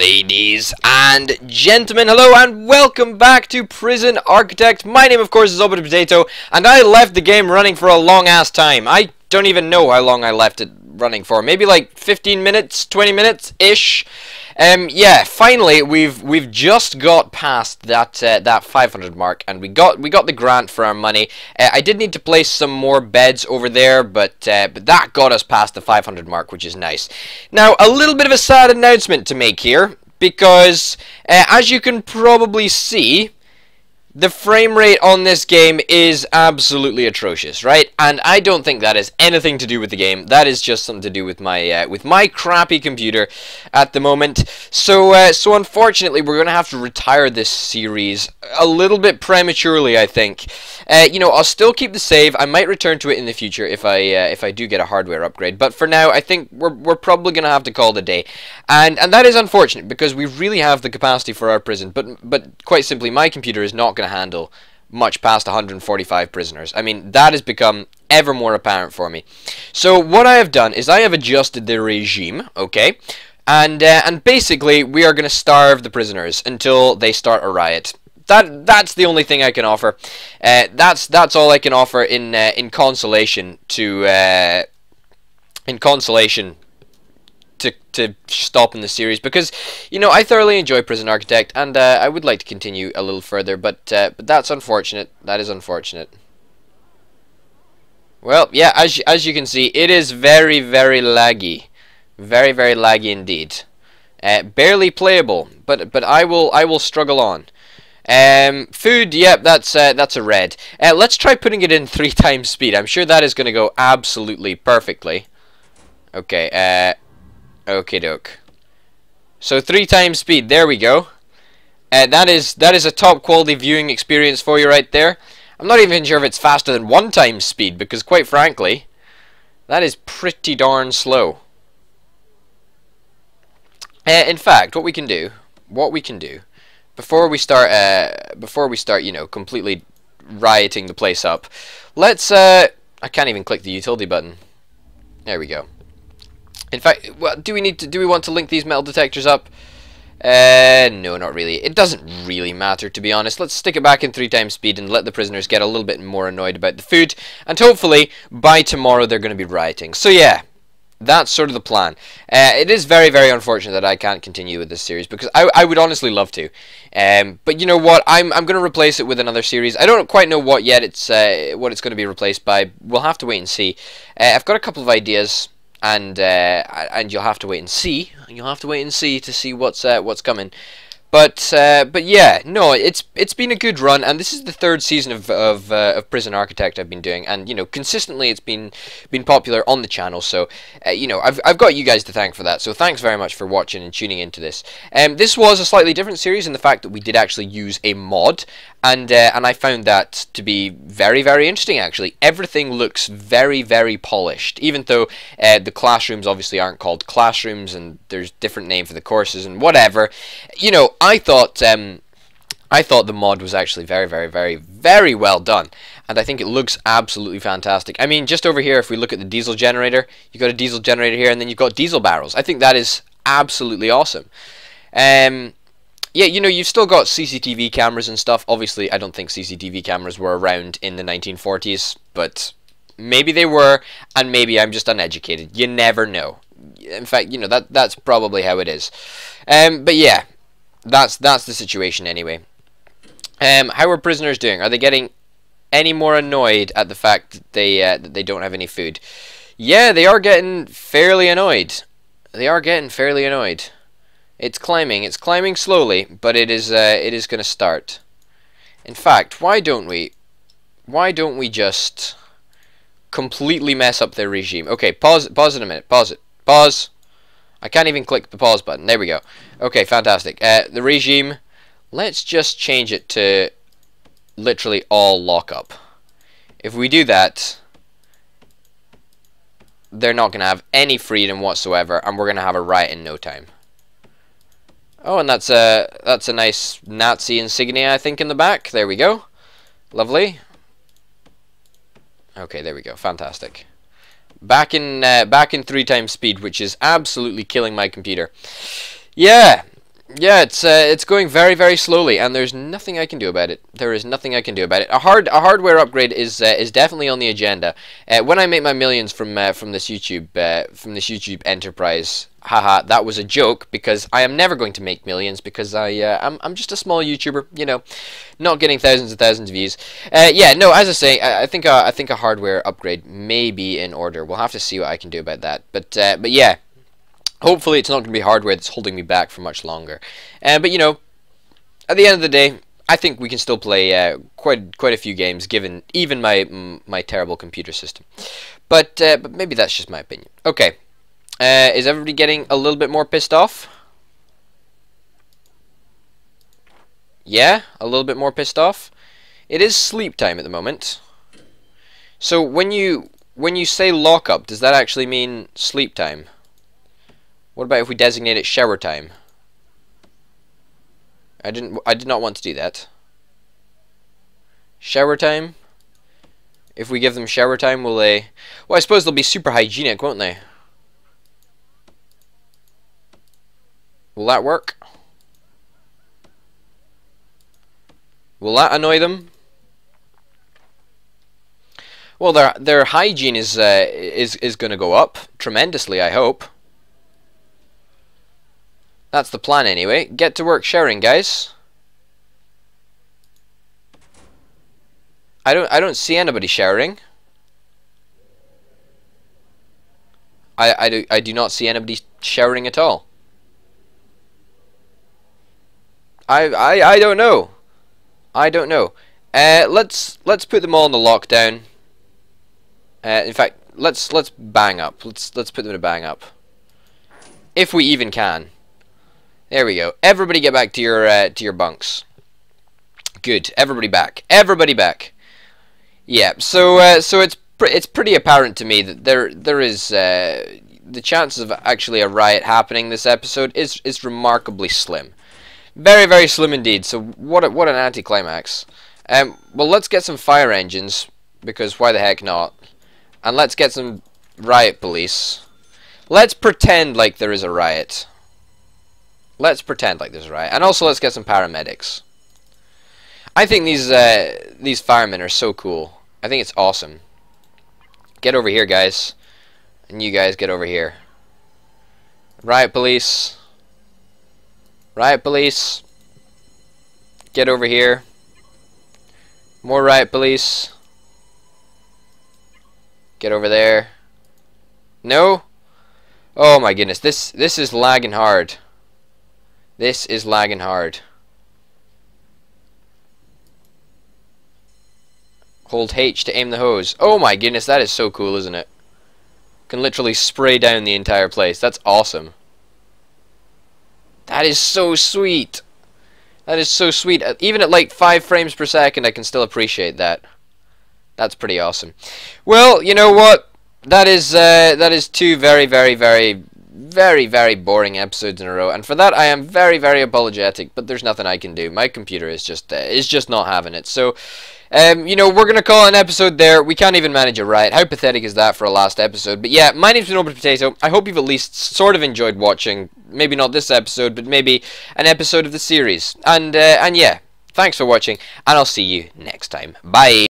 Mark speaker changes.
Speaker 1: Ladies and gentlemen, hello and welcome back to Prison Architect. My name, of course, is WW2, and I left the game running for a long-ass time. I don't even know how long I left it running for. Maybe like 15 minutes, 20 minutes-ish. Yeah, finally, we've just got past that 500 mark, and we got the grant for our money. I did need to place some more beds over there, but that got us past the 500 mark, which is nice. Now, a little bit of a sad announcement to make here, because as you can probably see, the frame rate on this game is absolutely atrocious, right? And I don't think that has anything to do with the game. That is just something to do with my crappy computer at the moment. So unfortunately, we're going to have to retire this series a little bit prematurely, I think. You know, I'll still keep the save. I might return to it in the future if I do get a hardware upgrade. But for now, I think we're probably going to have to call it a day. And that is unfortunate because we really have the capacity for our prison. But quite simply, my computer is not going to handle much past 145 prisoners. I mean, that has become ever more apparent for me. So what I have done is I have adjusted the regime, okay? And basically, we are going to starve the prisoners until they start a riot. That's the only thing I can offer. That's all I can offer in consolation to to stop in the series, because you know I thoroughly enjoy Prison Architect, and I would like to continue a little further, but that's unfortunate. That is unfortunate. Well, yeah, as you can see, it is very laggy, very laggy indeed. Barely playable, but I will struggle on. Food, yep, that's a red. Let's try putting it in 3 times speed. I'm sure that is going to go absolutely perfectly. Okay, okie doke. So 3 times speed, there we go. That is a top quality viewing experience for you right there. I'm not even sure if it's faster than 1 times speed, because quite frankly, that is pretty darn slow. In fact, what we can do, before we start, you know, completely rioting the place up, let's, I can't even click the utility button. There we go. In fact, well, do we want to link these metal detectors up? No, not really. It doesn't really matter, to be honest. Let's stick it back in 3 times speed and let the prisoners get a little bit more annoyed about the food, and hopefully by tomorrow they're going to be rioting. So yeah, that's sort of the plan. It is very unfortunate that I can't continue with this series, because I would honestly love to. But you know what? I'm going to replace it with another series. I don't quite know what yet. What it's going to be replaced by. We'll have to wait and see. I've got a couple of ideas. And you'll have to wait and see. You'll have to wait and see to see what's coming. But yeah, no, it's been a good run, and this is the 3rd season of Prison Architect I've been doing, and you know consistently it's been popular on the channel. So you know I've got you guys to thank for that. So thanks very much for watching and tuning into this. This was a slightly different series in the fact that we did actually use a mod, and I found that to be very interesting. Actually, everything looks very polished, even though the classrooms obviously aren't called classrooms, and there's different name for the courses and whatever. You know, I thought the mod was actually very well done, and I think it looks absolutely fantastic. I mean, just over here, if we look at the diesel generator, you've got a diesel generator here, and then you've got diesel barrels. I think that is absolutely awesome. Yeah, you know, you've still got CCTV cameras and stuff. Obviously, I don't think CCTV cameras were around in the 1940s, but maybe they were, and maybe I'm just uneducated. You never know. In fact, you know, that's probably how it is. But yeah, that's the situation anyway. How are prisoners doing? Are they getting any more annoyed at the fact that they don't have any food? Yeah, they are getting fairly annoyed. They are getting fairly annoyed. It's climbing slowly, but it is going to start. In fact, why don't we just completely mess up their regime? Okay, pause in a minute. Pause. I can't even click the pause button. There we go. Okay, fantastic. The regime, let's just change it to literally all lockup. If we do that, they're not going to have any freedom whatsoever, and we're going to have a riot in no time. Oh, and that's a nice Nazi insignia, I think, in the back. There we go. Lovely. Okay, there we go. Fantastic. Back in 3 times speed, which is absolutely killing my computer. Yeah, Yeah, it's going very, very slowly, and there's nothing I can do about it. There is nothing I can do about it. A hardware upgrade is definitely on the agenda. When I make my millions from this YouTube enterprise, haha, that was a joke, because I am never going to make millions, because I'm just a small YouTuber, you know, not getting thousands and thousands of views. Yeah, no, as I say, I think a hardware upgrade may be in order. We'll have to see what I can do about that. But yeah. Hopefully it's not going to be hardware that's holding me back for much longer. But you know, at the end of the day, I think we can still play quite a few games, given even my terrible computer system. But maybe that's just my opinion. Okay, is everybody getting a little bit more pissed off? Yeah, a little bit more pissed off. It is sleep time at the moment. So when you say lockup, does that actually mean sleep time? What about if we designate it shower time? I did not want to do that. Shower time? If we give them shower time, will they... Well, I suppose they'll be super hygienic, won't they? Will that work? Will that annoy them? Well, their hygiene is going to go up tremendously, I hope. That's the plan anyway. Get to work showering, guys. I don't see anybody showering. I do not see anybody showering at all. I don't know. I don't know. Let's put them all in the lockdown. In fact, let's bang up. Let's put them to bang up. If we even can. There we go. Everybody get back to your bunks. Good. Everybody back. Everybody back. Yeah. So it's pretty apparent to me that there is the chances of actually a riot happening this episode is remarkably slim. Very, very slim indeed. So what an anticlimax. Well, let's get some fire engines, because why the heck not? And let's get some riot police. Let's pretend like there is a riot. Let's pretend like there's a riot. And also let's get some paramedics. I think these firemen are so cool. I think it's awesome. Get over here, guys. And you guys get over here. Riot police. Riot police. Get over here. More riot police. Get over there. No? Oh my goodness. This is lagging hard. This is lagging hard. Hold H to aim the hose. Oh my goodness, that is so cool, isn't it? Can literally spray down the entire place. That's awesome. That is so sweet. That is so sweet. Even at like 5 frames per second, I can still appreciate that. That's pretty awesome. Well, you know what? That is 2 very, very, very, very, very boring episodes in a row, and for that I am very, very apologetic. But there's nothing I can do. My computer is just not having it. So, you know, we're gonna call it an episode there. We can't even manage it right. How pathetic is that for a last episode? But yeah, my name's Norbert Potato. I hope you've at least sort of enjoyed watching. Maybe not this episode, but maybe an episode of the series. And yeah, thanks for watching, and I'll see you next time. Bye.